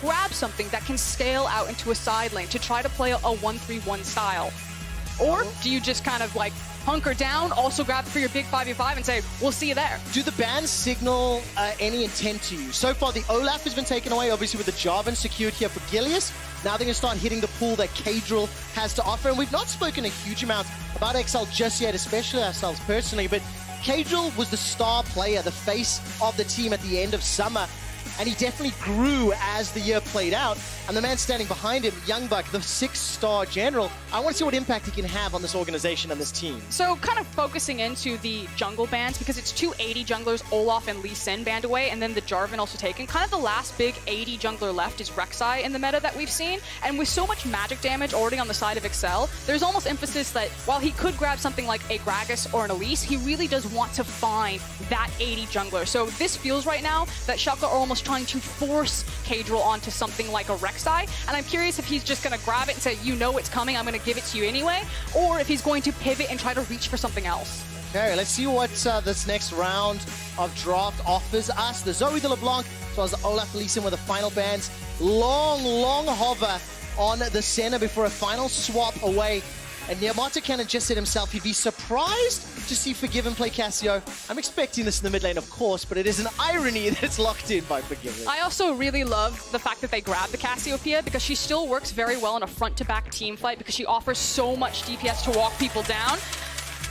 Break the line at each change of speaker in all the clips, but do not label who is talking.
grab something that can scale out into a side lane to try to play a 1-3-1 style? Or do you just kind of like hunker down, also grab for your big 5v5 and say, we'll see you there?
Do the bans signal any intent to you? So far, the Olaf has been taken away, obviously with the Jarvan secured here for Gilius. Now they're going to start hitting the pool that Caedrel has to offer. And we've not spoken a huge amount about XL just yet, especially ourselves personally, but Caedrel was the star player, the face of the team at the end of summer. And he definitely grew as the year played out. And the man standing behind him, Youngbuck, the 6-star general, I want to see what impact he can have on this organization and this team.
So kind of focusing into the jungle bans, because it's 2 80 junglers, Olaf and Lee Sin banned away, and then the Jarvan also taken. Kind of the last big 80 jungler left is Rek'Sai in the meta that we've seen. And with so much magic damage already on the side of Excel, there's almost emphasis that while he could grab something like a Gragas or an Elise, he really does want to find that 80 jungler. So this feels right now that Schalke are almost trying to force Caedrel onto something like a Rek'Sai, and I'm curious if he's just going to grab it and say, you know it's coming, I'm going to give it to you anyway, or if he's going to pivot and try to reach for something else.
Okay, let's see what this next round of draft offers us. The Zoe de LeBlanc, as well as the Olaf Lee Sin with the final bans. Long hover on the center before a final swap away. And Yamata Cannon just said himself he'd be surprised to see Forgiven play Cassio. I'm expecting this in the mid lane, of course, but it is an irony that it's locked in by Forgiven.
I also really love the fact that they grabbed the Cassiopeia, because she still works very well in a front-to-back team fight because she offers so much DPS to walk people down.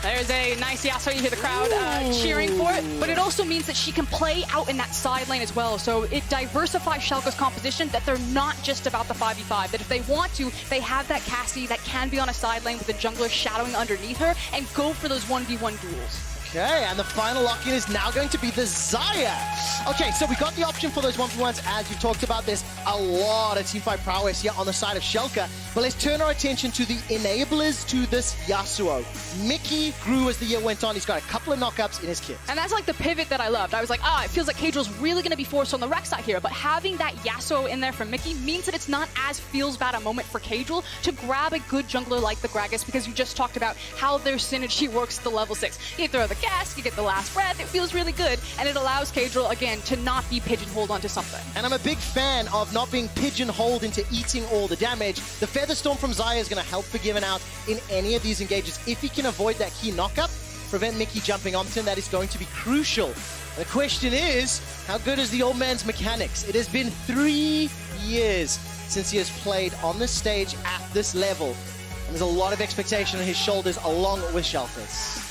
There's a nice Yasuo, you hear the crowd cheering for it, but it also means that she can play out in that side lane as well. So it diversifies Schalke's composition, that they're not just about the 5v5, that if they want to, they have that Cassie that can be on a side lane with the jungler shadowing underneath her and go for those 1v1 duels.
Okay, and the final lock-in is now going to be the Xayah. Okay, so we got the option for those 1v1s, as you talked about. There's a lot of teamfight prowess here on the side of Schalke, but let's turn our attention to the enablers to this Yasuo. Mickey grew as the year went on. He's got a couple of knockups in his kit.
And that's like the pivot that I loved. I was like, it feels like Caedrel's really going to be forced on the Rek'Sai here, but having that Yasuo in there for Mickey means that it's not as feels bad a moment for Caedrel to grab a good jungler like the Gragas, because you just talked about how their synergy works at the level 6. You throw the gas, you get the last breath, it feels really good, and it allows Caedrel, again, to not be pigeonholed onto something.
And I'm a big fan of not being pigeonholed into eating all the damage. The Featherstorm from Xayah is going to help Forgiven out in any of these engages. If he can avoid that key knockup, prevent Mickey jumping onto him, that is going to be crucial. The question is, how good is the old man's mechanics? It has been 3 years since he has played on this stage at this level. And there's a lot of expectation on his shoulders along with Schalke's.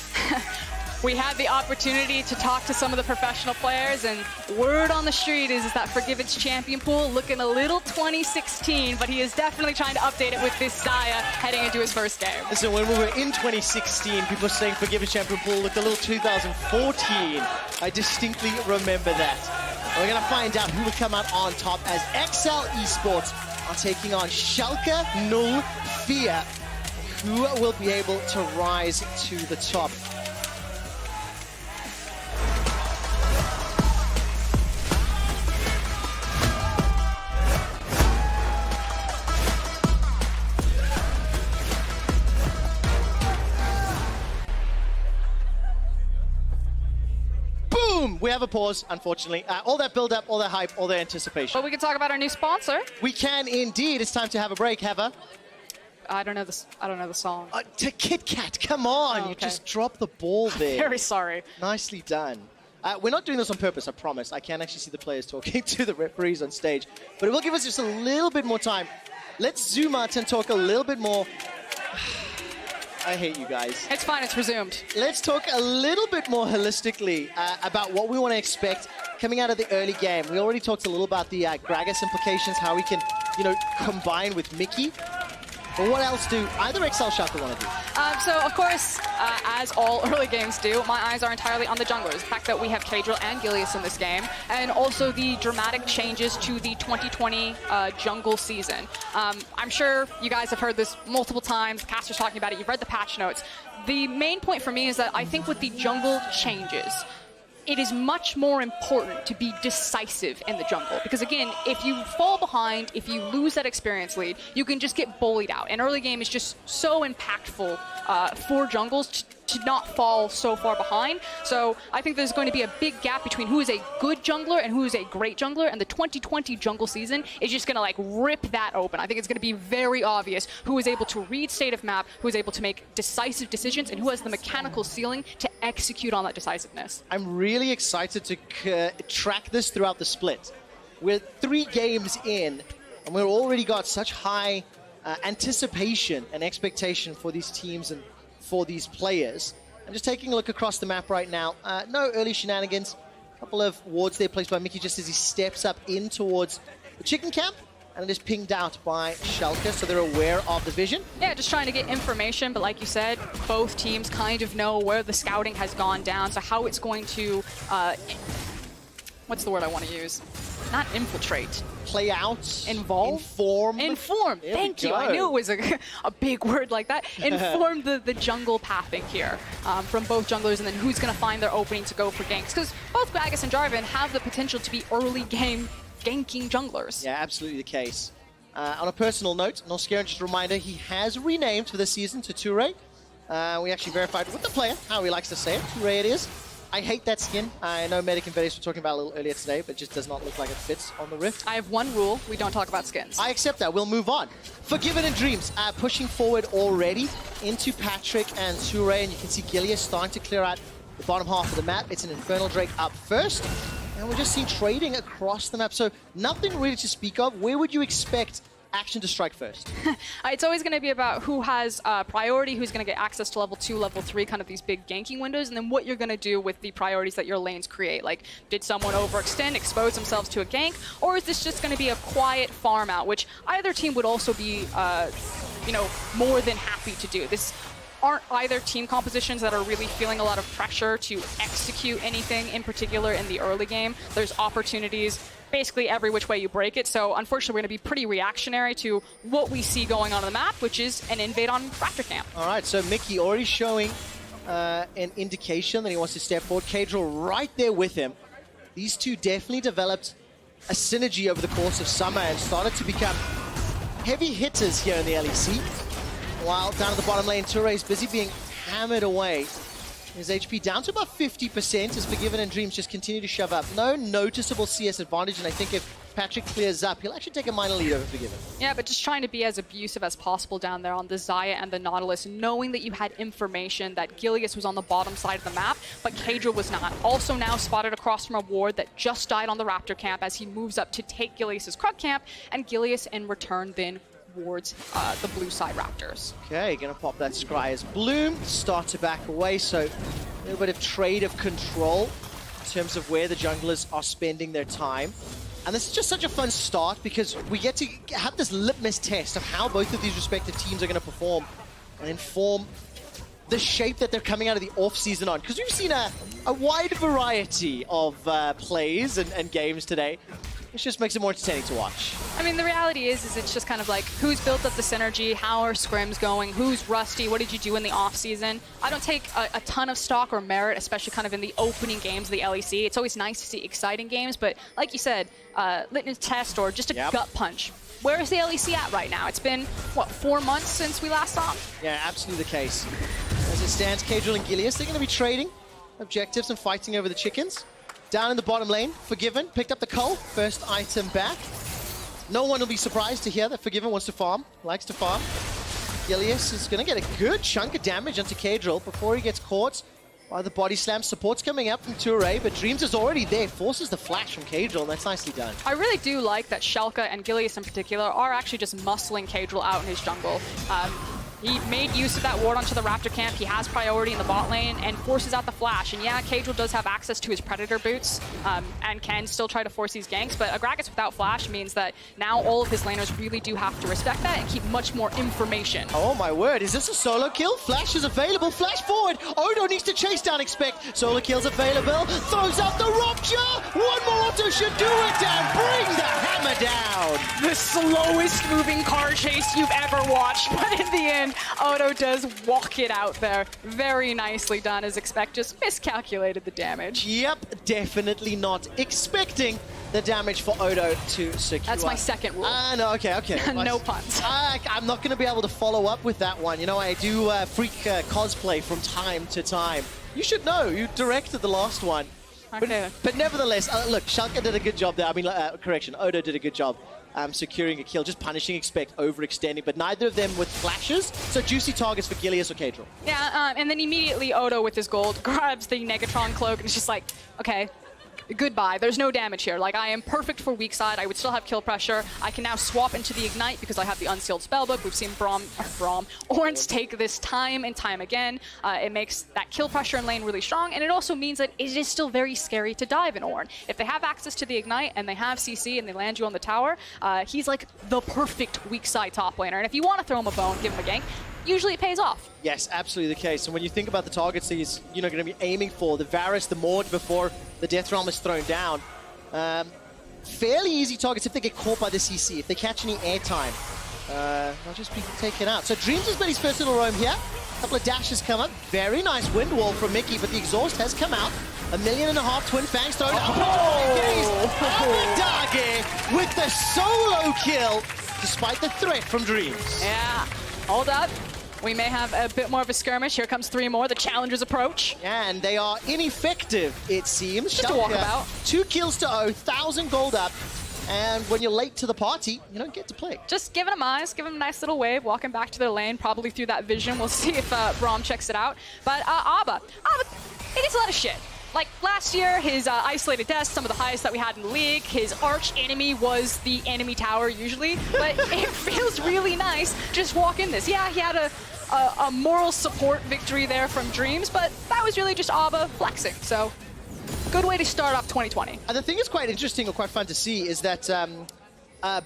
We had the opportunity to talk to some of the professional players, and word on the street is that Forgiven's champion pool looking a little 2016, but he is definitely trying to update it with this Xayah heading into his first game.
Listen, when we were in 2016, people were saying Forgiven's champion pool looked a little 2014. I distinctly remember that. We're going to find out who will come out on top as XL Esports are taking on Schalke 04. Who will be able to rise to the top? We have a pause, unfortunately. All that build-up, all that hype, all that anticipation.
But we can talk about our new sponsor.
We can indeed. It's time to have a break, Heva.
I don't know the song.
To Kit Kat, come on!
Oh, okay.
You just dropped the ball there.
Very sorry.
Nicely done. We're not doing this on purpose, I promise. I can actually see the players talking to the referees on stage. But it will give us just a little bit more time. Let's zoom out and talk a little bit more. I hate you guys.
It's fine, it's resumed.
Let's talk a little bit more holistically about what we want to expect coming out of the early game. We already talked a little about the Gragas implications, how we can, combine with Mickey. But what else do either XL Schalke want to do?
So, of course, as all early games do, my eyes are entirely on the junglers. The fact that we have Caedrel and Gilius in this game, and also the dramatic changes to the 2020 jungle season. I'm sure you guys have heard this multiple times. Caster's talking about it. You've read the patch notes. The main point for me is that I think with the jungle changes, it is much more important to be decisive in the jungle. Because again, if you fall behind, if you lose that experience lead, you can just get bullied out. And early game is just so impactful for jungles to not fall so far behind. So I think there's going to be a big gap between who is a good jungler and who is a great jungler, and the 2020 jungle season is just going to like rip that open. I think it's going to be very obvious who is able to read state of map, who is able to make decisive decisions, and who has the mechanical ceiling to execute on that decisiveness.
I'm really excited to track this throughout the split. We're 3 games in, and we've already got such high anticipation and expectation for these teams and for these players. I'm just taking a look across the map right now. No early shenanigans. A couple of wards there placed by Mickey just as he steps up in towards the chicken camp, and it is pinged out by Schalke, so they're aware of the vision.
Yeah, just trying to get information, but like you said, both teams kind of know where the scouting has gone down, so how it's going to, what's the word I want to use? Not infiltrate.
Play out.
Involve?
Inform.
Inform. Thank you. I knew it was a big word like that. Inform the jungle pathing here from both junglers, and then who's going to find their opening to go for ganks. Because both Gragas and Jarvan have the potential to be early game ganking junglers.
Yeah, absolutely the case. On a personal note, Noscaron, just a reminder, he has renamed for this season to Toure. We actually verified with the player how he likes to say it. Toure it is. I hate that skin. I know Medic and Vedes were talking about it a little earlier today, but it just does not look like it fits on the Rift.
I have one rule: we don't talk about skins.
I accept that. We'll move on. Forgiven in Dreams, pushing forward already into Patrik and Toure, and you can see Gilius starting to clear out the bottom half of the map. It's an Infernal Drake up first, and we're just seeing trading across the map, so nothing really to speak of. Where would you expect action to strike first?
It's always going to be about who has priority, who's going to get access to level 2, level 3, kind of these big ganking windows, and then what you're going to do with the priorities that your lanes create. Like, did someone overextend, expose themselves to a gank, or is this just going to be a quiet farm out, which either team would also be, you know, more than happy to do. This aren't either team compositions that are really feeling a lot of pressure to execute anything in particular in the early game. There's opportunities basically every which way you break it, so unfortunately we're going to be pretty reactionary to what we see going on the map, which is an invade on Raptor Camp.
All right, so Mickey already showing an indication that he wants to step forward. Caedrel right there with him. These two definitely developed a synergy over the course of summer and started to become heavy hitters here in the LEC. While down at the bottom lane, Toure is busy being hammered away. His HP down to about 50% as Forgiven and Dreams just continue to shove up. No noticeable CS advantage, and I think if Patrik clears up, he'll actually take a minor lead over Forgiven.
Yeah, but just trying to be as abusive as possible down there on the Xayah and the Nautilus, knowing that you had information that Gilius was on the bottom side of the map, but Caedrel was not. Also now spotted across from a ward that just died on the Raptor camp as he moves up to take Gilius' Krug camp, and Gilius in return then wards the blue side Raptors.
Okay, gonna pop that Scry as Bloom, start to back away, so a little bit of trade of control in terms of where the junglers are spending their time. And this is just such a fun start because we get to have this litmus test of how both of these respective teams are gonna perform and inform the shape that they're coming out of the off-season on. Because we've seen a wide variety of plays and games today. It just makes it more entertaining to watch.
I mean, the reality is it's just kind of like, who's built up the synergy, how are scrims going, who's rusty, what did you do in the off-season? I don't take a ton of stock or merit, especially kind of in the opening games of the LEC. It's always nice to see exciting games, but like you said, litmus test or just a gut punch. Where is the LEC at right now? It's been, what, 4 months since we last saw them?
Yeah, absolutely the case. As it stands, Caedrel and Gilius, they're going to be trading objectives and fighting over the chickens. Down in the bottom lane, Forgiven picked up the cull, first item back. No one will be surprised to hear that Forgiven wants to farm, likes to farm. Gilius is going to get a good chunk of damage onto Caedrel before he gets caught by the body slam. Support's coming up from Toure, but Dreams is already there, forces the flash from Caedrel, and that's nicely done.
I really do like that Schalke and Gilius in particular are actually just muscling Caedrel out in his jungle. He made use of that ward onto the Raptor camp. He has priority in the bot lane and forces out the flash. And yeah, Caedrel does have access to his Predator boots and can still try to force these ganks, but a Gragas without flash means that now all of his laners really do have to respect that and keep much more information.
Oh my word, is this a solo kill? Flash is available, flash forward. Odo needs to chase down, expect. Solo kill's available, throws out the rupture. One more auto should do it and bring the hammer down.
The slowest moving car chase you've ever watched, but in the end, and Odo does walk it out there. Very nicely done, as Expect just miscalculated the damage.
Yep, definitely not expecting the damage for Odo to secure.
That's my second rule.
No, okay.
No puns.
I'm not going to be able to follow up with that one. You know, I do freak cosplay from time to time. You should know, you directed the last one.
Okay.
But nevertheless, look, Schalke did a good job there. I mean, correction, Odo did a good job securing a kill, just punishing Expect, overextending, but neither of them with flashes, so juicy targets for Gilius or Caedrel.
Yeah, and then immediately Odo with his gold grabs the Negatron cloak and it's just like, okay, goodbye. There's no damage here. Like, I am perfect for weak side. I would still have kill pressure. I can now swap into the Ignite because I have the Unsealed Spellbook. We've seen Ornn take this time and time again. It makes that kill pressure in lane really strong, and it also means that it is still very scary to dive in Ornn. If they have access to the Ignite and they have CC and they land you on the tower, he's like the perfect weak side top laner. And if you want to throw him a bone, give him a gank, usually it pays off.
Yes, absolutely the case. And when you think about the targets that he's going to be aiming for, the Varus, the Mord before the Death Realm is thrown down, fairly easy targets if they get caught by the CC. If they catch any airtime, they'll just be taken out. So Dreams has been his first little roam here. A couple of dashes come up. Very nice wind wall from Mickey, but the exhaust has come out. 1.5 million Twin Fangs thrown out. Abbedagge with the solo kill, despite the threat from Dreams.
Yeah, hold up. We may have a bit more of a skirmish. Here comes 3 more. The challengers approach.
And they are ineffective, it seems.
Just a walkabout.
2 kills to 1,000 gold up. And when you're late to the party, you don't get to play.
Just giving them eyes, giving them a nice little wave, walking back to their lane, probably through that vision. We'll see if Braum checks it out. But Abba, he gets a lot of shit. Like, last year, his isolated deaths, some of the highest that we had in the league, his arch enemy was the enemy tower usually, but it feels really nice just walk in this. Yeah, he had a moral support victory there from Dreams, but that was really just Abba flexing, so good way to start off 2020.
The thing that's quite interesting or quite fun to see is that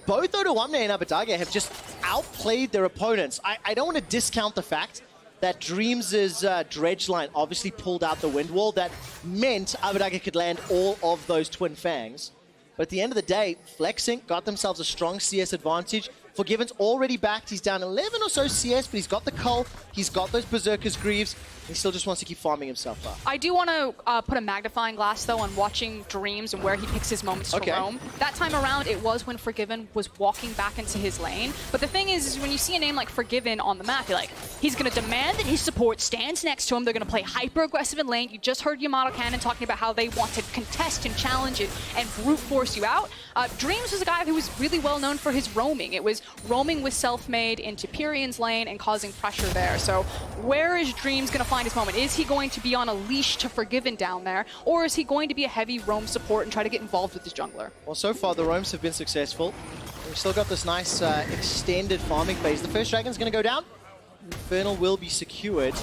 both Odoamne and Abbedagge have just outplayed their opponents. I don't want to discount the fact that Dreams' dredge line obviously pulled out the wind wall. That meant Abbedagge could land all of those Twin Fangs. But at the end of the day, flexing, got themselves a strong CS advantage. Forgiven's already backed. He's down 11 or so CS, but he's got the Cull. He's got those Berserker's Greaves. He still just wants to keep farming himself up.
I do want to put a magnifying glass, though, on watching Dreams and where he picks his moments to roam. That time around, it was when Forgiven was walking back into his lane. But the thing is when you see a name like Forgiven on the map, you're like, he's going to demand that his support stands next to him. They're going to play hyper-aggressive in lane. You just heard Yamato Cannon talking about how they want to contest and challenge it and brute force you out. Dreams was a guy who was really well known for his roaming. It was roaming with Self-Made into Pyrion's lane and causing pressure there. So where is Dreams going to find his moment? Is he going to be on a leash to Forgiven down there, or is he going to be a heavy roam support and try to get involved with his jungler?
Well, so far the roams have been successful. We've still got this nice extended farming phase. The first dragon's going to go down. Infernal will be secured.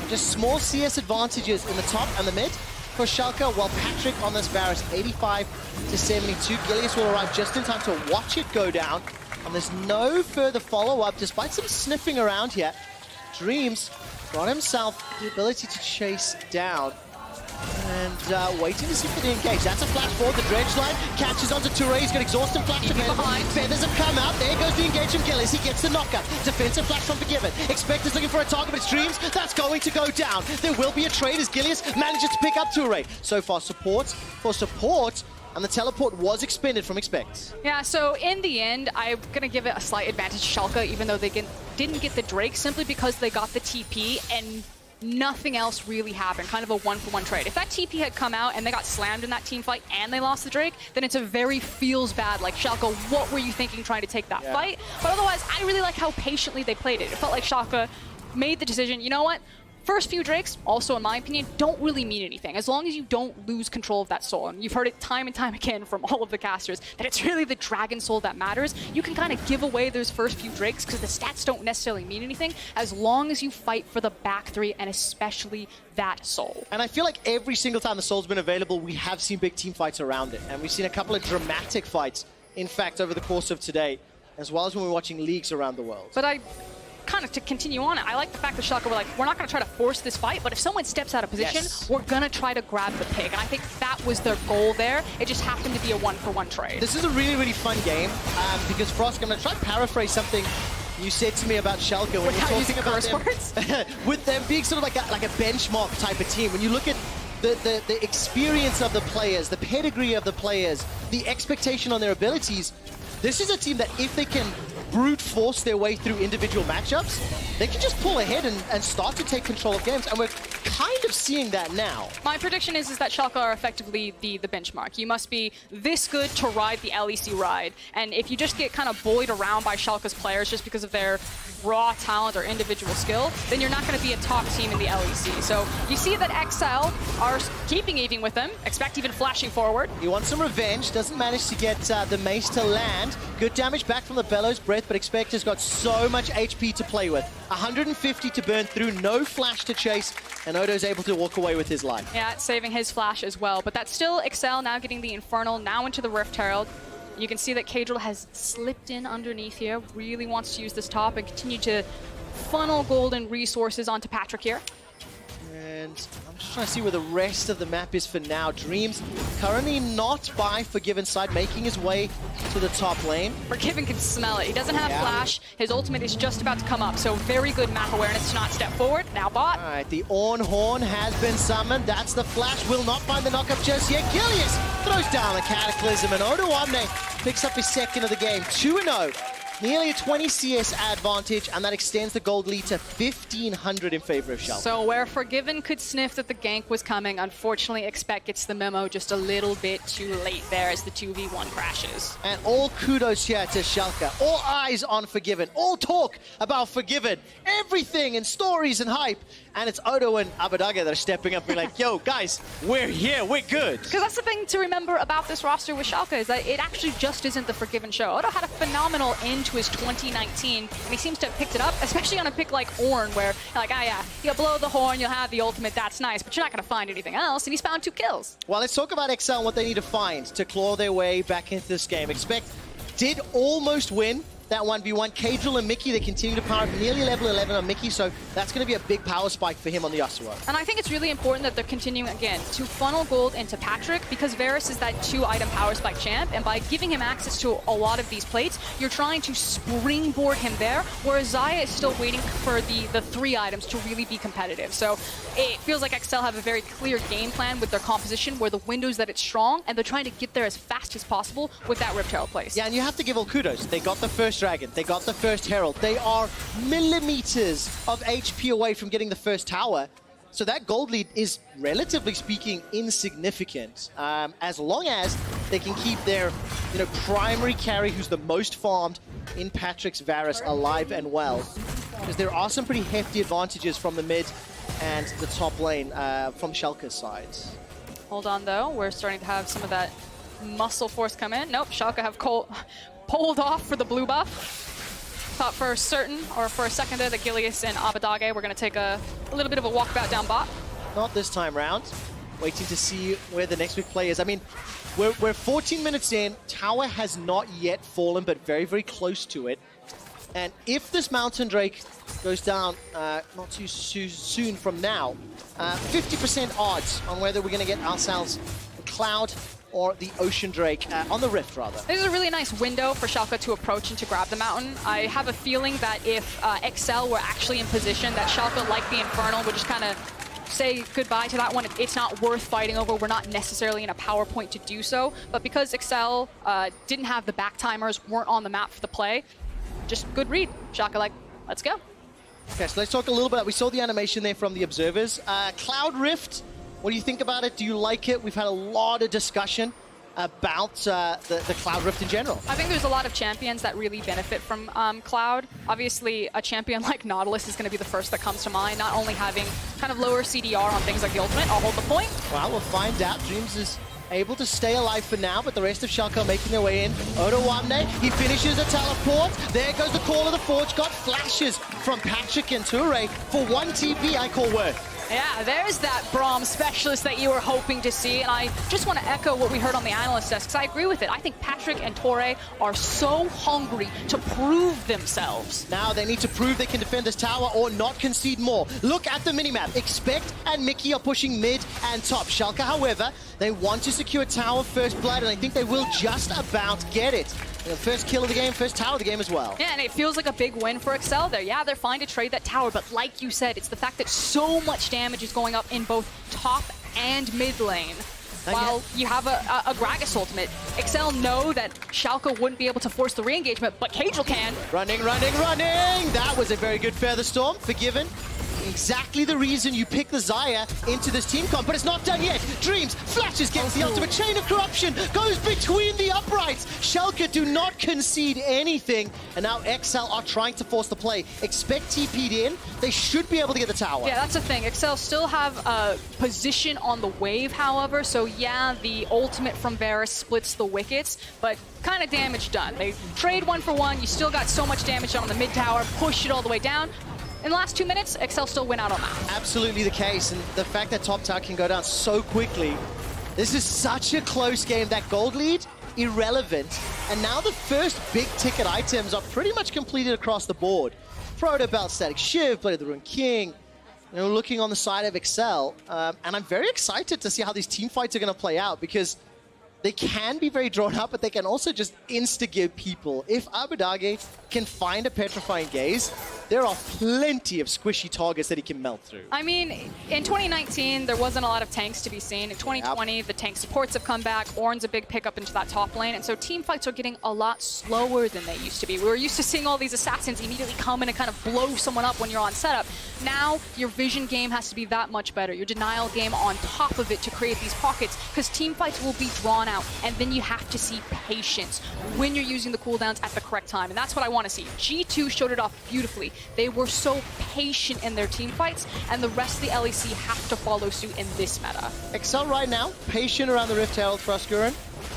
Just small CS advantages in the top and the mid for Schalke, while Patrik on this Varus, 85 to 72. Gilius will arrive just in time to watch it go down. And there's no further follow-up, despite some sniffing around here. Dreams got himself the ability to chase down. And waiting to see if they engage. That's a flash forward. The dredge line catches onto Toure. He's got exhaust and flash available. Feathers have come out. There goes the engage from Gilius. He gets the knockup. Defensive flash from Forgiven. Expect is looking for a target, but it's Dreams. That's going to go down. There will be a trade as Gilius manages to pick up Toure. So far, support for support. And the teleport was expended from Expect.
Yeah, so in the end, I'm going to give it a slight advantage to Schalke, even though they didn't get the Drake, simply because they got the TP and nothing else really happened. Kind of a one-for-one trade. If that TP had come out and they got slammed in that team fight and they lost the Drake, then it's a very feels bad, like, Schalke, what were you thinking trying to take that fight? But otherwise, I really like how patiently they played it. It felt like Schalke made the decision, you know what? First few Drakes, also in my opinion, don't really mean anything, as long as you don't lose control of that soul. And you've heard it time and time again from all of the casters, that it's really the Dragon Soul that matters. You can kind of give away those first few Drakes, because the stats don't necessarily mean anything, as long as you fight for the back 3, and especially that soul.
And I feel like every single time the soul's been available, we have seen big team fights around it. And we've seen a couple of dramatic fights, in fact, over the course of today, as well as when we're watching leagues around the world.
But kind of to continue on, I like the fact that Schalke were like, we're not going to try to force this fight, but if someone steps out of position, we're going to try to grab the pick. And I think that was their goal there. It just happened to be a one-for-one trade.
This is a really, really fun game because Frost, I'm going to try to paraphrase something you said to me about Schalke when you're talking about them, with them being sort of like a benchmark type of team. When you look at the experience of the players, the pedigree of the players, the expectation on their abilities, this is a team that if they can brute force their way through individual matchups, they can just pull ahead and start to take control of games, and we're kind of seeing that now.
My prediction is that Schalke are effectively the benchmark. You must be this good to ride the LEC ride, and if you just get kind of bullied around by Schalke's players just because of their raw talent or individual skill, then you're not going to be a top team in the LEC. So you see that XL are keeping even with them, expect even flashing forward.
He wants some revenge, doesn't manage to get the mace to land. Good damage back from the Bellows Breath, but Expect has got so much HP to play with. 150 to burn through, no flash to chase, and Odo's able to walk away with his life.
Yeah, saving his flash as well, but that's still XL now getting the Infernal, now into the Rift Herald. You can see that Caedrel has slipped in underneath here, really wants to use this top and continue to funnel golden resources onto Patrik here.
And I'm just trying to see where the rest of the map is for now. Dreams currently not by Forgiven's side, making his way to the top lane.
Forgiven can smell it. He doesn't have flash. His ultimate is just about to come up, so very good map awareness to not step forward. Now bot.
All right, the Ornn Horn has been summoned. That's the flash. Will not find the knockup just yet. Gilius throws down the Cataclysm, and Odoamne picks up his second of the game. 2-0. Nearly a 20 CS advantage, and that extends the gold lead to 1,500 in favor of Schalke.
So where Forgiven could sniff that the gank was coming, unfortunately Expect gets the memo just a little bit too late there as the 2v1 crashes.
And all kudos here to Schalke. All eyes on Forgiven. All talk about Forgiven. Everything and stories and hype. And it's Odo and Abbedagge that are stepping up and being like, yo, guys, we're here, we're good.
Because that's the thing to remember about this roster with Schalke, is that it actually just isn't the Forgiven show. Odo had a phenomenal end to his 2019, and he seems to have picked it up, especially on a pick like Ornn, where you're like, ah, yeah, you'll blow the horn, you'll have the ultimate, that's nice, but you're not going to find anything else, and he's found 2 kills.
Well, let's talk about XL and what they need to find to claw their way back into this game. Expect did almost win that 1v1. Caedrel and Mickey, they continue to power up nearly level 11 on Mickey, so that's going to be a big power spike for him on the Yasuo.
And I think it's really important that they're continuing, again, to funnel gold into Patrik, because Varus is that 2-item power spike champ, and by giving him access to a lot of these plates, you're trying to springboard him there, whereas Xayah is still waiting for the 3 items to really be competitive. So it feels like XL have a very clear game plan with their composition, where the windows that it's strong, and they're trying to get there as fast as possible with that Rift Herald place.
Yeah, and you have to give all kudos. They got the first Dragon, they got the first Herald. They are millimeters of HP away from getting the first tower. So that gold lead is, relatively speaking, insignificant. As long as they can keep their primary carry, who's the most farmed, in Patrik's Varus, alive and well. Because there are some pretty hefty advantages from the mid and the top lane from Schalke's side.
Hold on, though. We're starting to have some of that muscle force come in. Nope, Schalke have pulled off for the blue buff. Thought for certain, or for a second there, that Gilius and Abbedagge were going to take a little bit of a walkabout down bot.
Not this time round. Waiting to see where the next big play is. I mean, we're 14 minutes in. Tower has not yet fallen, but very, very close to it. And if this Mountain Drake goes down not too soon from now, 50% odds on whether we're going to get ourselves a Cloud or the Ocean Drake, on the Rift, rather.
This is a really nice window for Schalke to approach and to grab the mountain. I have a feeling that if XL were actually in position, that Schalke, like the Infernal, would just kind of say goodbye to that one. It's not worth fighting over. We're not necessarily in a power point to do so. But because XL didn't have the back timers, weren't on the map for the play, just good read. Schalke like, let's go.
Okay, so let's talk a little bit. We saw the animation there from the observers. Cloud Rift, what do you think about it? Do you like it? We've had a lot of discussion about the Cloud Rift in general.
I think there's a lot of champions that really benefit from Cloud. Obviously, a champion like Nautilus is going to be the first that comes to mind, not only having kind of lower CDR on things like the ultimate. I'll hold the point.
Well, we'll find out. Dreams is able to stay alive for now, but the rest of Schalke are making their way in. Odoamne, he finishes a teleport. There goes the Call of the Forge. Got flashes from Patrik and Toure for 1 TP, I call worth.
Yeah, there's that Braum specialist that you were hoping to see, and I just want to echo what we heard on the analyst desk, because I agree with it. I think Patrik and Toure are so hungry to prove themselves.
Now they need to prove they can defend this tower or not concede more. Look at the minimap. Expect and Mickey are pushing mid and top. Schalke, however, they want to secure tower first blood, and I think they will just about get it. First kill of the game, first tower of the game as well.
Yeah, and it feels like a big win for Excel there. Yeah, they're fine to trade that tower, but like you said, it's the fact that so much damage is going up in both top and mid lane. While you have a Gragas ultimate. Excel know that Schalke wouldn't be able to force the re-engagement, but Caedrel can.
Running, running, running! That was a very good Feather Storm, forgiven. Exactly the reason you pick the Xayah into this team comp, but it's not done yet. Dreams, flashes, gets the ultimate. Chain of Corruption goes between the uprights. Schalke do not concede anything, and now XL are trying to force the play. Expect TP'd in. They should be able to get the tower.
Yeah, that's the thing. Excel still have a position on the wave, however, so yeah, the ultimate from Varus splits the wickets, but kind of damage done. They trade 1 for 1. You still got so much damage done on the mid tower, push it all the way down. In the last 2 minutes, Excel still went out on that.
Absolutely the case, and the fact that top tower can go down so quickly. This is such a close game. That gold lead, irrelevant. And now the first big ticket items are pretty much completed across the board. Proto Belt, Static Shiv, Blade of the Ruined King. You know, looking on the side of Excel, and I'm very excited to see how these team fights are going to play out, because they can be very drawn out, but they can also just instigate people. If Abbedagge can find a Petrifying Gaze, there are plenty of squishy targets that he can melt through.
I mean, in 2019, there wasn't a lot of tanks to be seen. In 2020, the tank supports have come back. Ornn's a big pickup into that top lane, and so team fights are getting a lot slower than they used to be. We were used to seeing all these assassins immediately come in and kind of blow someone up when you're on setup. Now, your vision game has to be that much better. Your denial game on top of it to create these pockets, because team fights will be drawn out, and then you have to see patience when you're using the cooldowns at the correct time, and that's what I want to see. G2 showed it off beautifully. They were so patient in their team fights, and the rest of the LEC have to follow suit in this meta.
Excel right now, patient around the Rift Herald for us, Gurren.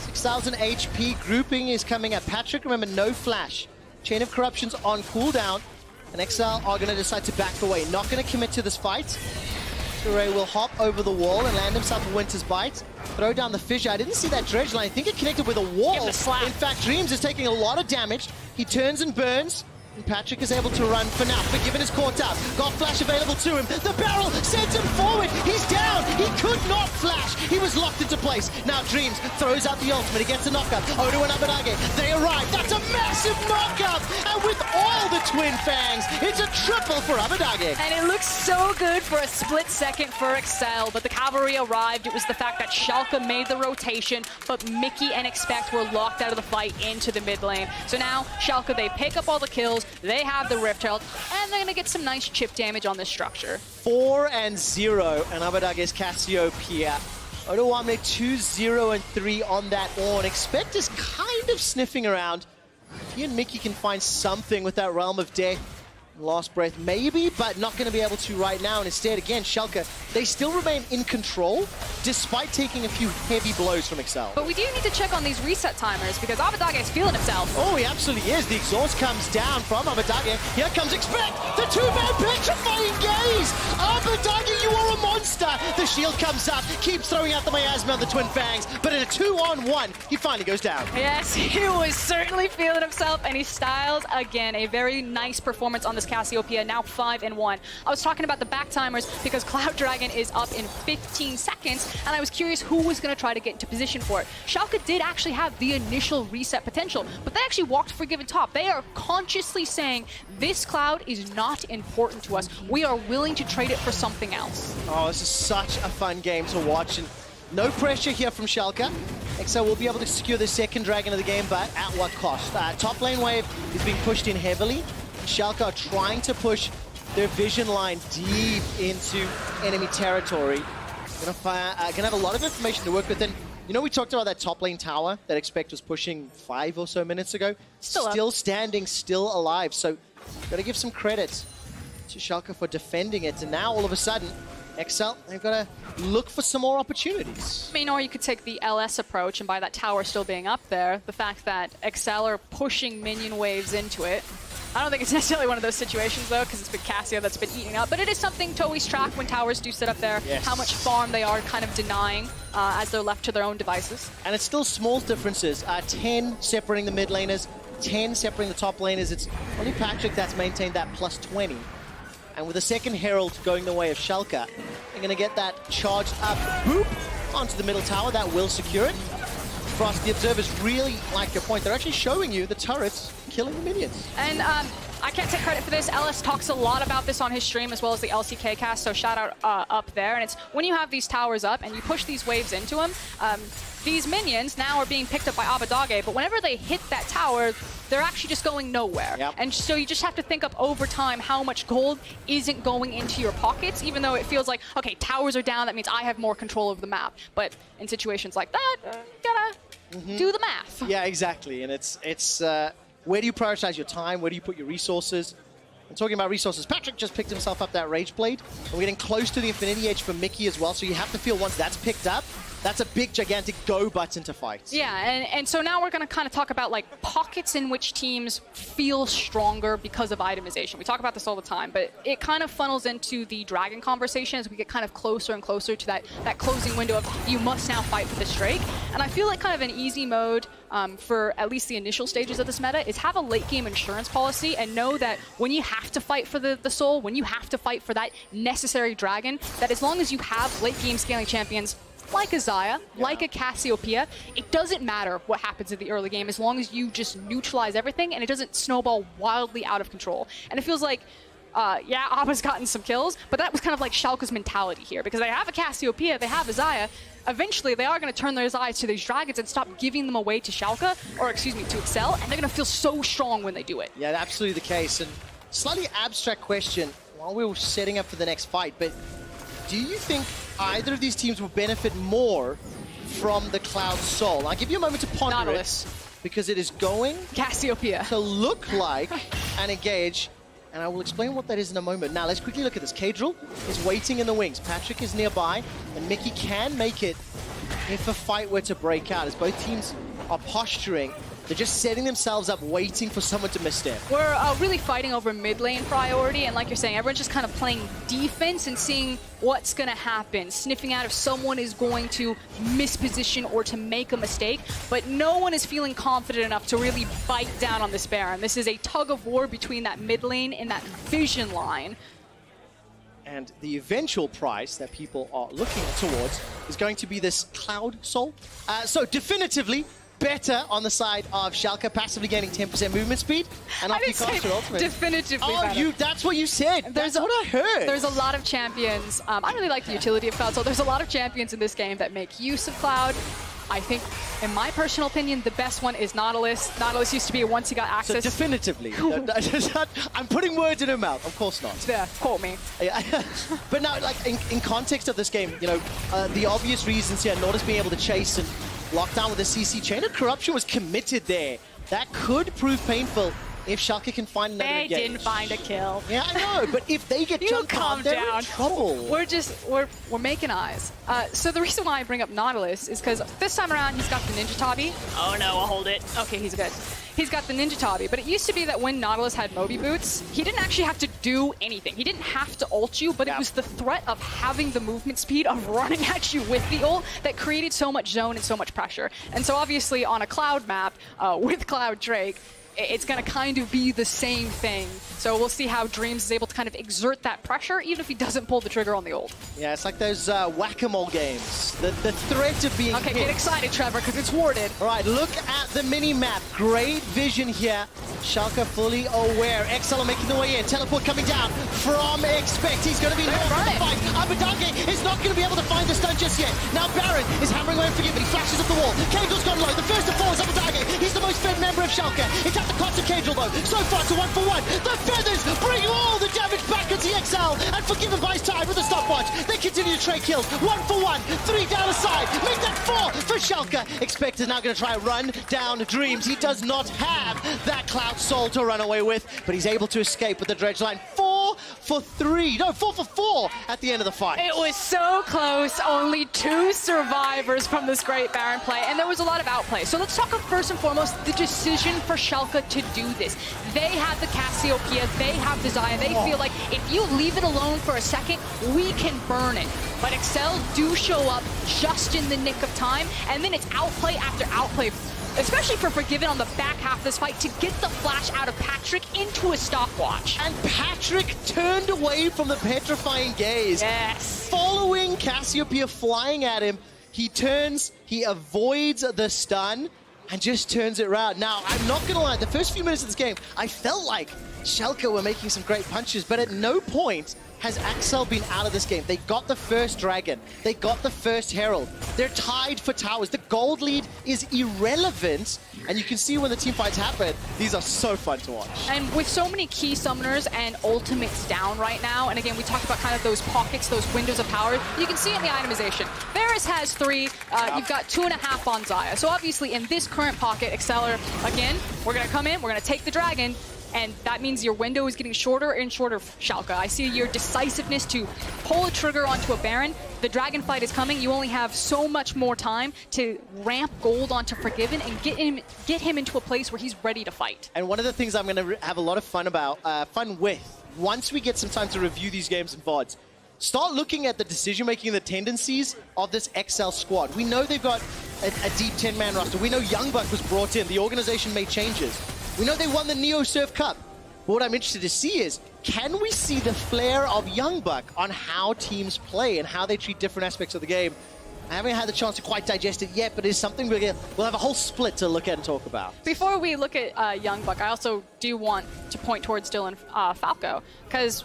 6,000 HP, grouping is coming at Patrik. Remember, no flash. Chain of Corruption's on cooldown, and Excel are going to decide to back away. Not going to commit to this fight. Ray will hop over the wall and land himself a Winter's Bite. Throw down the fissure. I didn't see that dredge line. I think it connected with a wall. In fact, Dreams is taking a lot of damage. He turns and burns. And Patrik is able to run for now. Forgiven is caught out. Got flash available to him. The barrel sends him forward. He's down. He could not flash. He was locked into place. Now Dreams throws out the ultimate. He gets a knockup. Odo and Abbedagge, they arrive. That's a massive knockup. And with all the twin fangs, it's a triple for Abbedagge.
And it looks so good for a split second for Excel, but the cavalry arrived. It was the fact that Schalke made the rotation, but Mickey and Expect were locked out of the fight into the mid lane. So now Schalke, they pick up all the kills. They have the Rift Herald, and they're going to get some nice chip damage on this structure.
4-0, and Abbedagge's Cassiopeia. Odoamne 2-0-3 on that Ornn. Expect is kind of sniffing around. He and Mickey can find something with that Realm of Death. Last breath, maybe, but not going to be able to right now. And instead, again, Schalke, they still remain in control, despite taking a few heavy blows from Excel.
But we do need to check on these reset timers, because Abbedagge is feeling himself.
Oh, he absolutely is. The exhaust comes down from Abbedagge. Here comes Expect, the two-man Petrifying Gaze. Abbedagge, you are a monster. The shield comes up, keeps throwing out the miasma on the twin fangs, but in a 2-on-1, he finally goes down.
Yes, he was certainly feeling himself, and he styles again a very nice performance on this Cassiopeia, now 5-1. I was talking about the back timers because Cloud Dragon is up in 15 seconds, and I was curious who was going to try to get into position for it. Schalke did actually have the initial reset potential, but they actually walked Forgiven top. They are consciously saying, this Cloud is not important to us. We are willing to trade it for something else.
Oh, this is such a fun game to watch, and no pressure here from Schalke. Excel will be able to secure the second Dragon of the game, but at what cost? Top lane wave is being pushed in heavily. Schalke are trying to push their vision line deep into enemy territory. Gonna have a lot of information to work with. And you know, we talked about that top lane tower that Expect was pushing 5 or so minutes ago. Still standing, still alive. So gotta give some credit to Schalke for defending it. And now all of a sudden, Excel, they've got to look for some more opportunities.
I mean, or you could take the LS approach, and by that tower still being up there, the fact that Excel are pushing minion waves into it. I don't think it's necessarily one of those situations, though, because it's been Cassio that's been eating up. But it is something to always track when towers do sit up there, how much farm they are kind of denying as they're left to their own devices.
And it's still small differences. 10 separating the mid laners, 10 separating the top laners. It's only Patrik that's maintained that plus 20. And with the second Herald going the way of Schalke, they're going to get that charged up, boop, onto the middle tower. That will secure it. Frost, the observers really like your point. They're actually showing you the turrets killing the minions.
And I can't take credit for this. LS talks a lot about this on his stream as well as the LCK cast, so shout out up there. And it's when you have these towers up and you push these waves into them, these minions now are being picked up by Abbedagge, but whenever they hit that tower, they're actually just going nowhere.
Yep.
And so you just have to think up over time how much gold isn't going into your pockets, even though it feels like, okay, towers are down, that means I have more control over the map. But in situations like that, you gotta do the math.
Yeah, exactly. And it's where do you prioritize your time? Where do you put your resources? And talking about resources, Patrik just picked himself up that Rage Blade. And we're getting close to the Infinity Edge for Mickey as well, so you have to feel once that's picked up, that's a big, gigantic go button to fight.
Yeah, and so now we're going to kind of talk about like pockets in which teams feel stronger because of itemization. We talk about this all the time, but it kind of funnels into the Dragon conversation as we get kind of closer and closer to that closing window of you must now fight for this Drake. And I feel like kind of an easy mode for at least the initial stages of this meta is have a late game insurance policy and know that when you have to fight for the soul, when you have to fight for that necessary Dragon, that as long as you have late game scaling champions like a Xayah, like a Cassiopeia, it doesn't matter what happens in the early game as long as you just neutralize everything and it doesn't snowball wildly out of control. And it feels like, yeah, Abba's gotten some kills, but that was kind of like Schalke's mentality here because they have a Cassiopeia, they have a Xayah. Eventually, they are going to turn their eyes to these dragons and stop giving them away to Schalke, or excuse me, to Excel, and they're going to feel so strong when they do it.
Yeah, absolutely the case. And slightly abstract question while we were setting up for the next fight, but do you think either of these teams will benefit more from the Cloud Soul? I'll give you a moment to ponder
Nautilus.
it, because it is going
Cassiopeia
to look like an engage, and I will explain what that is in a moment. Now, let's quickly look at this. Caedrel is waiting in the wings. Patrik is nearby, and Mickey can make it if a fight were to break out, as both teams are posturing. They're just setting themselves up, waiting for someone to misstep.
We're really fighting over mid lane priority, and like you're saying, everyone's just kind of playing defense and seeing what's going to happen, sniffing out if someone is going to misposition or to make a mistake, but no one is feeling confident enough to really bite down on this Baron. This is a tug of war between that mid lane and that vision line.
And the eventual prize that people are looking towards is going to be this Cloud Soul. So definitively, better on the side of Schalke, passively gaining 10% movement speed. And off you cast your ultimate.
Definitively better.
That's what you said. That's what I heard.
There's a lot of champions. I really like the utility of Cloud, so there's a lot of champions in this game that make use of Cloud. I think, in my personal opinion, the best one is Nautilus. Nautilus used to be once he got access.
So definitively. I'm putting words in her mouth. Of course not.
Yeah, quote me.
But now, like, in context of this game, you know, the obvious reasons here, Nautilus being able to chase and lock down with the CC. Chain of Corruption was committed there. That could prove painful if Schalke can find another engage.
They didn't find a kill.
Yeah, I know, but if they get jumped on, they're in trouble.
We're making eyes. So the reason why I bring up Nautilus is because this time around he's got the Ninja Tabi. Oh no, I'll hold it. Okay, he's good. He's got the Ninja Tabi, but it used to be that when Nautilus had Moby Boots, he didn't actually have to do anything. He didn't have to ult you, but it was the threat of having the movement speed of running at you with the ult that created so much zone and so much pressure. And so obviously on a Cloud map with Cloud Drake, it's going to kind of be the same thing. So we'll see how Dreams is able to kind of exert that pressure, even if he doesn't pull the trigger on the ult.
Yeah, it's like those whack-a-mole games. The threat of being
Okay,
hit.
get excited, Trevor, because it's warded.
All right, look at the mini-map. Great vision here. Schalke fully aware. XL are making the way in. Teleport coming down from Expect. He's going to be involved in the fight. Abbedagge is not going to be able to find the stun just yet. Now Baron is hammering away Forgive, but he flashes up the wall. Caedrel's gone low. The first to fall is Abbedagge. He's the most fed member of Schalke. It's at the cost of Caedrel, though. So far, to 1-for-1. The feathers bring all the damage back into XL. And Forgiven buys time with the stopwatch. They continue to trade kills. 1-for-1. 3 down the side. Make that 4 for Schalke. Expect is now going to try and run down Dreams. He does not have that Cloud Soul to run away with, but he's able to escape with the dredge line. 4 for 3. No, 4 for 4 at the end of the fight.
It was so close. Only 2 survivors from this great Baron play, and there was a lot of outplay. So let's talk about first and foremost the decision for Schalke to do this. They have the Cassiopeia, they have the Xayah. They feel like if you leave it alone for a second, we can burn it. But Excel do show up just in the nick of time, and then it's outplay after outplay, especially for Forgiven on the back half of this fight, to get the flash out of Patrik into a stopwatch.
And Patrik turned away from the petrifying gaze.
Yes.
Following Cassiopeia flying at him, He turns, he avoids the stun, and just turns it around. Now, I'm not gonna lie, the first few minutes of this game, I felt like Schalke were making some great punches, but at no point has Axel been out of this game. They got the first Dragon. They got the first Herald. They're tied for towers. The gold lead is irrelevant, and you can see when the team fights happen, these are so fun to watch.
And with so many key summoners and ultimates down right now, and again, we talked about kind of those pockets, those windows of power, you can see it in the itemization. Varus has 3, you've got 2.5 on Xayah. So obviously in this current pocket, Exceller, again, we're gonna come in, we're gonna take the Dragon, and that means your window is getting shorter and shorter, Schalke. I see your decisiveness to pull a trigger onto a Baron. The Dragon fight is coming. You only have so much more time to ramp gold onto Forgiven and get him into a place where he's ready to fight.
And one of the things I'm going to have a lot of fun with, once we get some time to review these games in VODs, start looking at the decision-making and the tendencies of this XL squad. We know they've got a deep 10-man roster. We know Youngbuck was brought in. The organization made changes. We know they won the Neo Surf Cup. But what I'm interested to see is, can we see the flair of Youngbuck on how teams play and how they treat different aspects of the game? I haven't had the chance to quite digest it yet, but it's something we'll have a whole split to look at and talk about.
Before we look at Youngbuck, I also do want to point towards Dylan Falco, because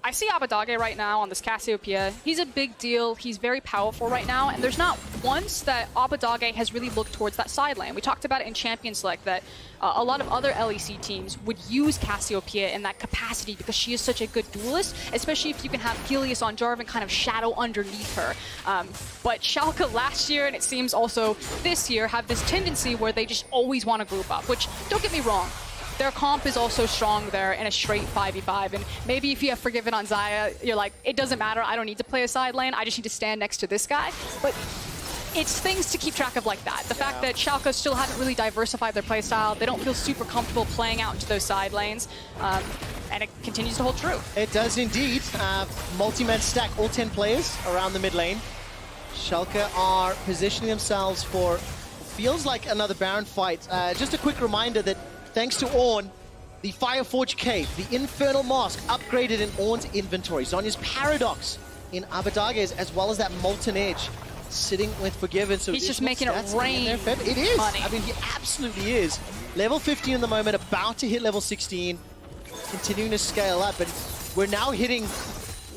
I see Abbedagge right now on this Cassiopeia. He's a big deal. He's very powerful right now, and there's not once that Abbedagge has really looked towards that side lane. We talked about it in Champions Select that a lot of other LEC teams would use Cassiopeia in that capacity because she is such a good duelist, especially if you can have Gilius on Jarvan kind of shadow underneath her. But Schalke last year, and it seems also this year, have this tendency where they just always want to group up, which, don't get me wrong, their comp is also strong there in a straight 5v5, and maybe if you have Forgiven on Xayah, you're like, it doesn't matter, I don't need to play a side lane, I just need to stand next to this guy. But it's things to keep track of like that. The fact that Schalke still haven't really diversified their playstyle, they don't feel super comfortable playing out into those side lanes, and it continues to hold true.
It does indeed. Multi-man stack, all 10 players around the mid lane. Schalke are positioning themselves for, feels like another Baron fight. Just a quick reminder that thanks to Ornn, the Fireforge Cave, the Infernal Mask upgraded in Ornn's inventory. Zonya's Paradox in Abbedagge's, as well as that Molten Edge sitting with Forgiven. So
he's just making it rain.
It is.
Money.
I mean, he absolutely is. Level 15 in the moment, about to hit level 16, continuing to scale up. And we're now hitting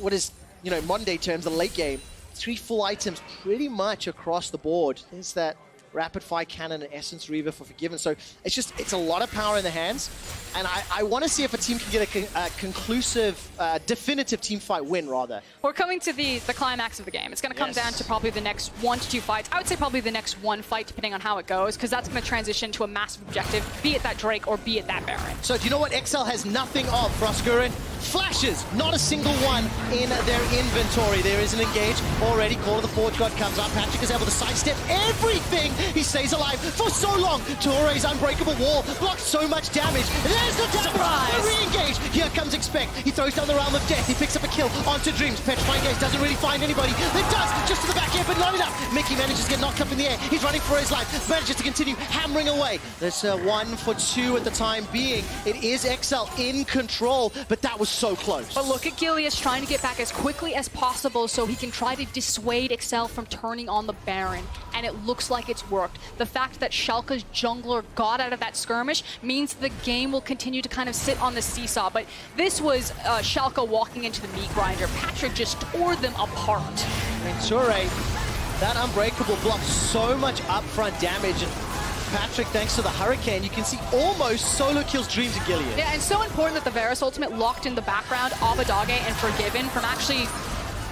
what is, you know, modern day terms, the late game. 3 full items pretty much across the board. There's that Rapid Fire Cannon and Essence Reaver for Forgiven. So it's a lot of power in the hands. And I want to see if a team can get a conclusive, definitive team fight win, rather.
We're coming to the climax of the game. It's going to come down to probably the next 1 to 2 fights. I would say probably the next 1 fight, depending on how it goes, because that's going to transition to a massive objective, be it that Drake or be it that Baron.
So do you know what XL has nothing of, Frostgurin? Flashes, not a single one in their inventory. There is an engage already. Call of the Forge God comes up. Patrik is able to sidestep everything. He stays alive for so long. Touré's unbreakable wall blocks so much damage. There's the damage. The re-engage. Here comes Expect. He throws down the Realm of Death. He picks up a kill onto Dreams. Petrifying Gaze doesn't really find anybody. It does, just to the back end, but not enough. Mickey manages to get knocked up in the air. He's running for his life. Manages to continue hammering away. There's 1 for 2 at the time being. It is XL in control, but that was so close.
But look at Gilius trying to get back as quickly as possible so he can try to dissuade XL from turning on the Baron. And it looks like it's worked. The fact that Schalke's jungler got out of that skirmish means the game will continue to kind of sit on the seesaw. But this was Schalke walking into the meat grinder. Patrik just tore them apart.
And Touré, that unbreakable blocks so much upfront damage. And Patrik, thanks to the Hurricane, you can see almost solo kills Dreams and Gilius.
Yeah, and so important that the Varus ultimate locked in the background Abbedagge and Forgiven from actually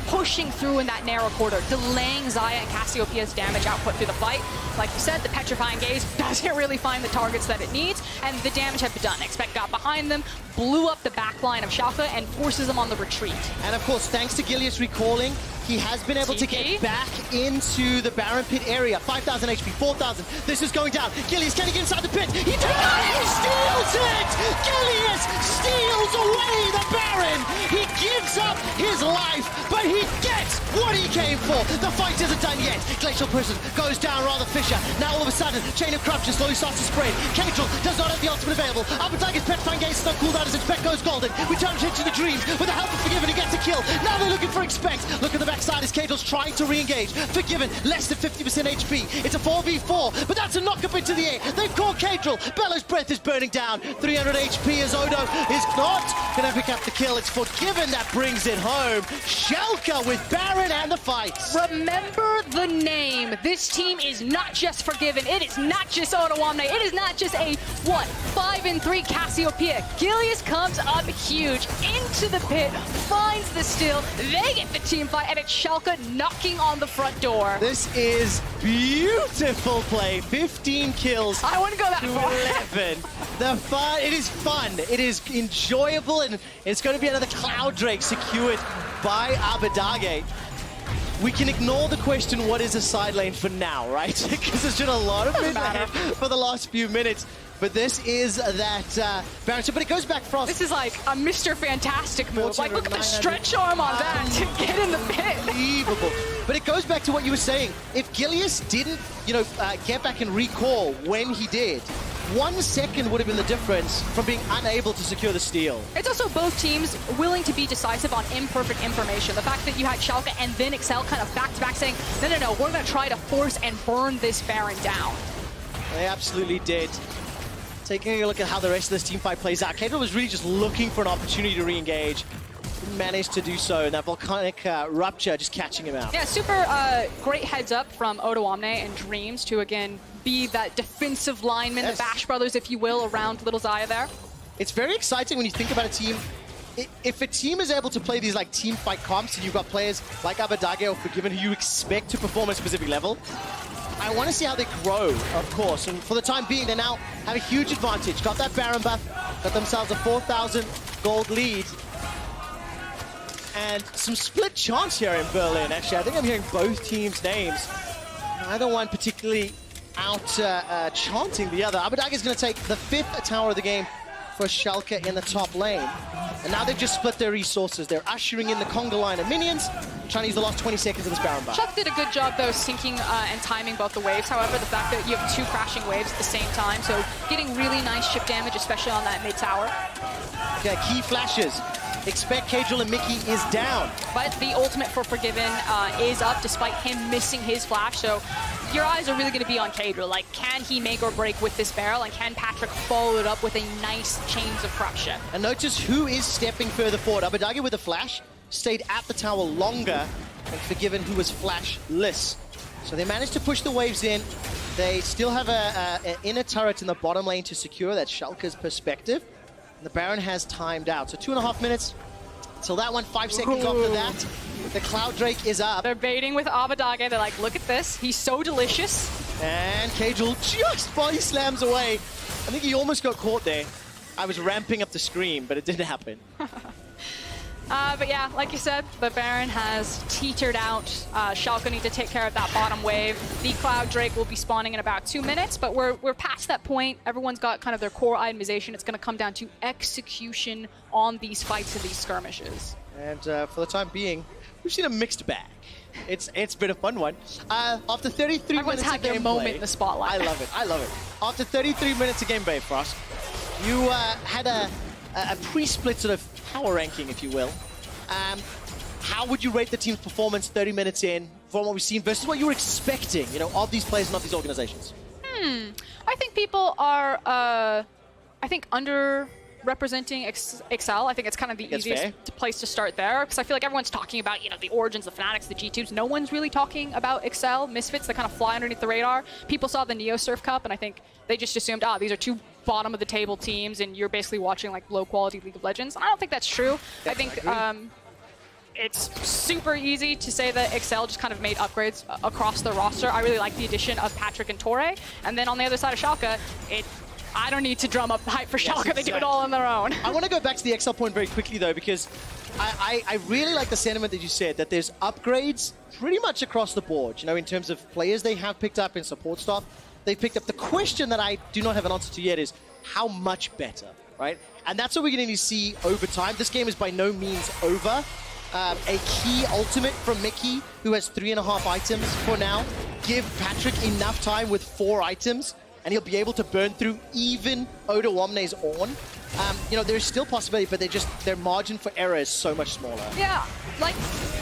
pushing through in that narrow corridor, delaying Xayah and Cassiopeia's damage output through the fight. Like you said, the Petrifying Gaze doesn't really find the targets that it needs, and the damage had been done. Expect got behind them, blew up the back line of Schalke, and forces them on the retreat.
And of course, thanks to Gilius recalling, he has been able to get back into the Baron Pit area. 5,000 HP, 4,000. This is going down. Gilius getting inside the pit. He steals it! Gilius steals away the Baron! He gives up his life, but he gets what he came for. The fight isn't done yet. Glacial Prison goes down rather Fisher. Now all of a sudden, Chain of Corruption slowly starts to spread. Caedrel does not have the ultimate available. Abbedagge's Petrifying Gaze is not cooldown as Inspect goes golden. We turn attention to the Dreams. With the help of Forgiven, he gets a kill. Now they're looking for Expect. Look at the backside as Caedrel's trying to re-engage. Forgiven, less than 50% HP. It's a 4v4, but that's a knock up into the air. They've caught Caedrel. Bella's breath is burning down. 300 HP as Odo is not gonna pick up the kill. It's Forgiven that brings it home. Schalke with Baron and the fight.
Remember the name. This team is not just Forgiven. It is not just Odoamne. It is not just a, 5-3 Cassiopeia. Gilius comes up huge into the pit, finds the steal. They get the team fight, and it's Schalke knocking on the front door.
This is beautiful play. 15 kills.
I wouldn't go that far.
11. The fun. It is fun. It is enjoyable, and it's going to be another Cloud Drake secured by Abbedagge. We can ignore the question, what is a side lane for now, right? Because there's been a lot of mid lane for the last few minutes. But this is that Baron. But it goes back Frost.
This is like a Mr. Fantastic move. Like, look at the stretch arm on that to get in the pit.
Unbelievable. But it goes back to what you were saying. If Gilius didn't, get back and recall when he did, 1 second would have been the difference from being unable to secure the steal.
It's also both teams willing to be decisive on imperfect information. The fact that you had Schalke and then Excel kind of back-to-back saying, no, we're going to try to force and burn this Baron down.
They absolutely did. Taking a look at how the rest of this team fight plays out, Caedrel was really just looking for an opportunity to re-engage. Managed to do so, and that volcanic rupture just catching him out.
Yeah, super great heads up from Odoamne and Dreams to, again, be that defensive lineman, the Bash Brothers, if you will, around little Xayah there.
It's very exciting when you think about a team. If a team is able to play these like team fight comps, and you've got players like Abbedagge or Forgiven who you expect to perform at a specific level, I want to see how they grow, of course. And for the time being, they now have a huge advantage. Got that Baron buff, got themselves a 4,000 gold lead. And some split chance here in Berlin, actually. I think I'm hearing both teams' names. Neither one particularly out chanting the other. Abbedagge is going to take the 5th tower of the game for Schalke in the top lane. And now they've just split their resources. They're ushering in the conga line of minions, trying to use the last 20 seconds of this Baron buff.
Schalke did a good job, though, syncing and timing both the waves. However, the fact that you have 2 crashing waves at the same time, so getting really nice chip damage, especially on that mid tower.
Yeah, key flashes. Expect Caedrel and Mickey is down.
But the ultimate for Forgiven is up despite him missing his flash. So your eyes are really going to be on Caedrel. Like, can he make or break with this barrel? And can Patrik follow it up with a nice Chains of Corruption?
And notice who is stepping further forward. Abbedagge with a flash stayed at the tower longer than Forgiven, who was flashless. So they managed to push the waves in. They still have an inner turret in the bottom lane to secure. That's Schalke's perspective. The Baron has timed out. So 2.5 minutes till that one, 5 seconds after that. The Cloud Drake is up.
They're baiting with Abbedagge. They're like, look at this. He's so delicious.
And Caedrel just body slams away. I think he almost got caught there. I was ramping up the scream, but it didn't happen.
But yeah, like you said, the Baron has teetered out. Schalke need to take care of that bottom wave. The Cloud Drake will be spawning in about 2 minutes, but we're past that point. Everyone's got kind of their core itemization. It's going to come down to execution on these fights and these skirmishes.
And for the time being, we've seen a mixed bag. It's been a fun one. After 33
Everyone's
minutes
had
of
their
gameplay,
moment in the spotlight.
I love it. I love it. After 33 minutes of gameplay, Frost, you had a pre-split sort of power ranking, if you will. How would you rate the team's performance 30 minutes in from what we've seen versus what you were expecting, of these players and of these organizations?
I think people are, underrepresenting Excel. I think it's kind of the easiest place to start there, because I feel like everyone's talking about, the Origins, the Fnatic, the G2s. No one's really talking about Excel, Misfits, that kind of fly underneath the radar. People saw the Neo Surf Cup, and I think they just assumed, these are 2 bottom of the table teams, and you're basically watching like low quality League of Legends. I don't think that's true. I think it's super easy to say that Excel just kind of made upgrades across the roster. I really like the addition of Patrik and Torre. And then on the other side of Schalke, I don't need to drum up the hype for Schalke. Exactly. They do it all on their own.
I want to go back to the Excel point very quickly, though, because I really like the sentiment that you said, that there's upgrades pretty much across the board, in terms of players they have picked up in support staff. They've picked up. The question that I do not have an answer to yet is how much better, right? And that's what we're going to see over time. This game is by no means over. a key ultimate from Mickey, who has 3.5 items for now. Give Patrik enough time with 4 items, and he'll be able to burn through even Odoamne's Ornn. You know, there's still possibility, but their margin for error is so much smaller.
Yeah, like,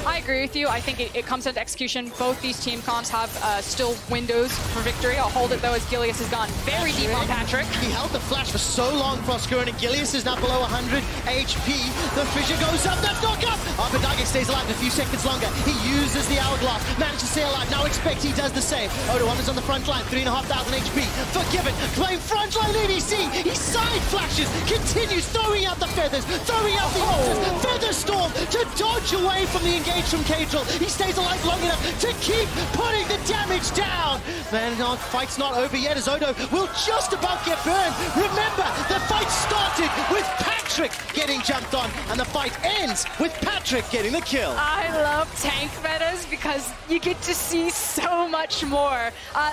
I agree with you. I think it comes down to execution. Both these team comps have still windows for victory. I'll hold it, though, as Gilius has gone very deep on Patrik.
He held the flash for so long, Frosco, and Gilius is now below 100 HP. The fissure goes up, that's not up! Abbedagge stays alive a few seconds longer. He uses the hourglass, managed to stay alive. Now expect he does the same. Odoamne's on the front line, 3,500 HP. Forgiven, claim front line ADC. He side flashes, continues throwing out the feathers, throwing out the altars, feather storm to dodge away from the engage from Caedrel. He stays alive long enough to keep putting the damage down. Man, the fight's not over yet as Odo will just about get burned. Remember, the fight started with Patrik getting jumped on, and the fight ends with Patrik getting the kill.
I love tank metas because you get to see so much more.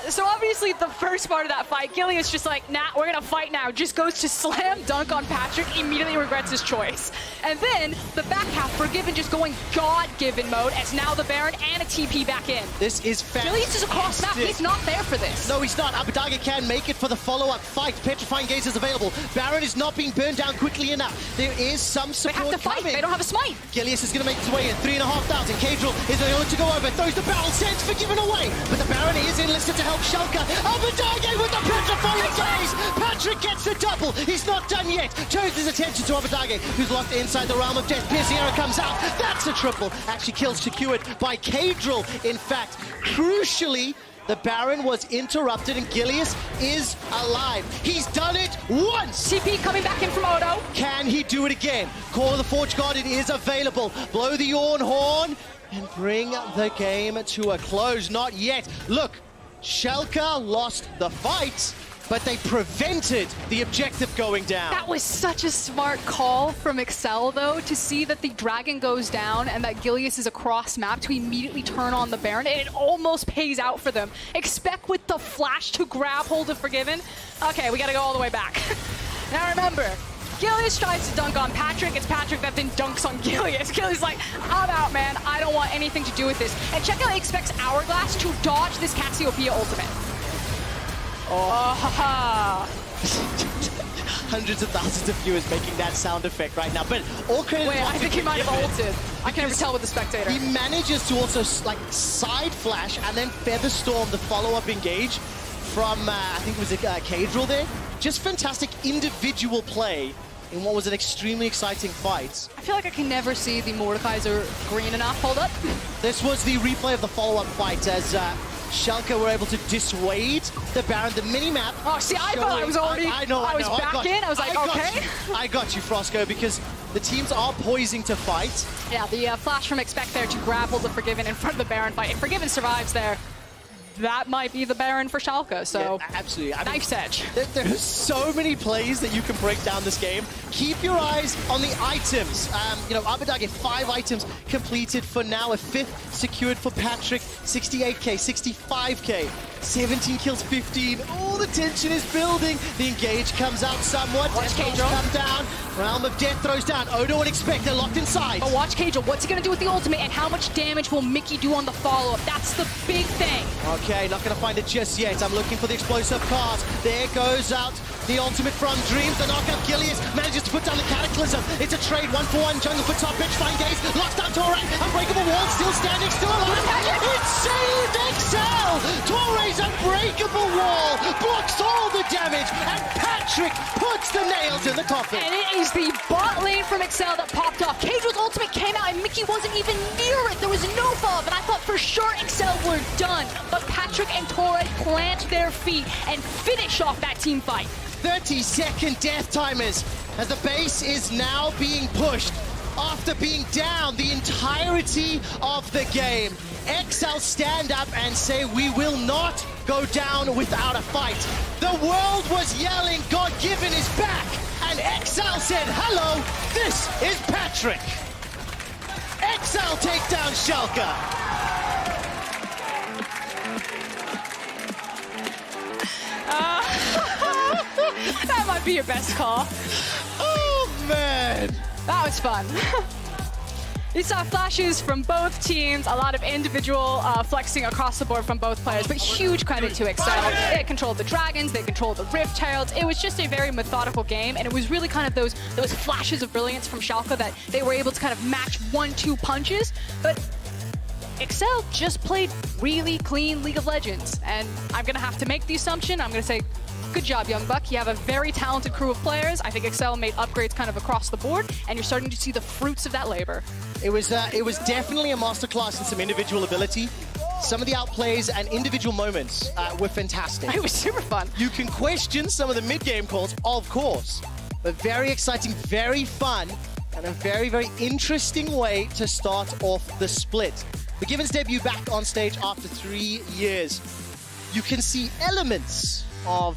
So obviously the first part of that fight, Gilius just like, nah, we're gonna fight now. Just goes to slam dunk on Patrik, immediately regrets his choice. And then the back half, Forgiven just going God-given mode as now the Baron and a TP back in.
This is fantastic.
Gilius is across map, he's not there for this.
No, he's not. Abbedagge can make it for the follow-up fight. Petrifying Gaze is available. Baron is not being burned down quickly enough. There is some support
They have to fight,
coming.
they don't have a smite.
Gilius is going to make his way in, 3,500. Caedrel is the only to go over, throws the barrel, sends Forgiven away. But the Baron is enlisted to help Schalke. Abbedagge with the Petrifying Gaze. Patrik gets the double. He's not done yet. Turns his attention to Abbedagge, who's locked inside the realm of death. Piercing arrow comes out. That's a triple. Actually kills secured by Caedrel. In fact, crucially, the Baron was interrupted and Gilius is alive. He's done it once!
TP coming back in from Odo.
Can he do it again? Call of the Forge God, it is available. Blow the Ornn horn and bring the game to a close. Not yet. Look, Schalke lost the fight, but they prevented the objective going down.
That was such a smart call from Excel, though, to see that the Dragon goes down and that Gilius is across map to immediately turn on the Baron. It almost pays out for them. Expect with the flash to grab hold of Forgiven. Okay, we gotta go all the way back. Now remember, Gilius tries to dunk on Patrik. It's Patrik that then dunks on Gilius. Gilius like, I'm out, man. I don't want anything to do with this. And check out, he expects Hourglass to dodge this Cassiopeia ultimate. Oh, haha.
Hundreds of thousands of viewers making that sound effect right now, but all credit.
Wait, I think he might have ulted. I can never tell with the spectator.
He manages to also like side flash and then feather storm the follow-up engage from I think it was Caedrel there. Just fantastic individual play in what was an extremely exciting fight.
I feel like I can never see the Mordekaiser green enough. Hold up.
This was the replay of the follow-up fight as Schalke were able to dissuade the Baron. The mini-map.
Oh, see, I thought I was already. I was back in. I was like, okay.
I got you, Frosco, because the teams are poising to fight.
Yeah, the flash from Expect there to grab hold of Forgiven in front of the Baron fight. If Forgiven survives there, that might be the Baron for Schalke, so
yeah, absolutely. I mean,
knife's edge.
There are so many plays that you can break down this game. Keep your eyes on the items. You know, Abbedagge, 5 items completed for now. A 5th secured for Patrik. 68k, 65k, 17 kills, 15. Oh, the tension is building. The engage cames out somewhat.
Watch Caedrel
come down. Realm of Death throws down. Odo and Expect, they're locked inside.
But watch Caedrel. What's he going to do with the ultimate, and how much damage will Mickey do on the follow-up? That's the big thing.
Okay, not going to find it just yet. I'm looking for the explosive card. There goes out the ultimate from Dreams. The knockout Gilius manages to put down the Cataclysm. It's a trade, 1-for-1. Jungle for top, Petrifying Gaze. Locks down Torre. Unbreakable wall, still standing, still alive. It's saved Excel. Torre's unbreakable wall blocks all the damage, and Patrik puts the nails in the coffin.
And it is the bot lane from Excel that popped off. Caedrel's ultimate came out and Mickey wasn't even near it. There was no fall, but I thought for sure Excel were done. But Patrik and Torre plant their feet and finish off that team fight.
30-second death timers as the base is now being pushed after being down the entirety of the game. Excel stand up and say, we will not go down without a fight. The world was yelling, God-given is back, and Excel said, hello, this is Patrik. Excel take down Schalke.
That might be your best call.
Oh, man.
That was fun. We saw flashes from both teams, a lot of individual flexing across the board from both players, but huge credit to Excel. They controlled the dragons, they controlled the Rift Heralds. It was just a very methodical game, and it was really kind of those flashes of brilliance from Schalke that they were able to kind of match 1-2 punches, but Excel just played really clean League of Legends, and I'm going to have to make the assumption, I'm going to say, good job, Young Buck. You have a very talented crew of players. I think Excel made upgrades kind of across the board, and you're starting to see the fruits of that labor.
It was definitely a masterclass in some individual ability. Some of the outplays and individual moments were fantastic.
It was super fun.
You can question some of the mid-game calls, of course, but very exciting, very fun, and a very, very interesting way to start off the split. The Givens debut back on stage after 3 years. You can see elements of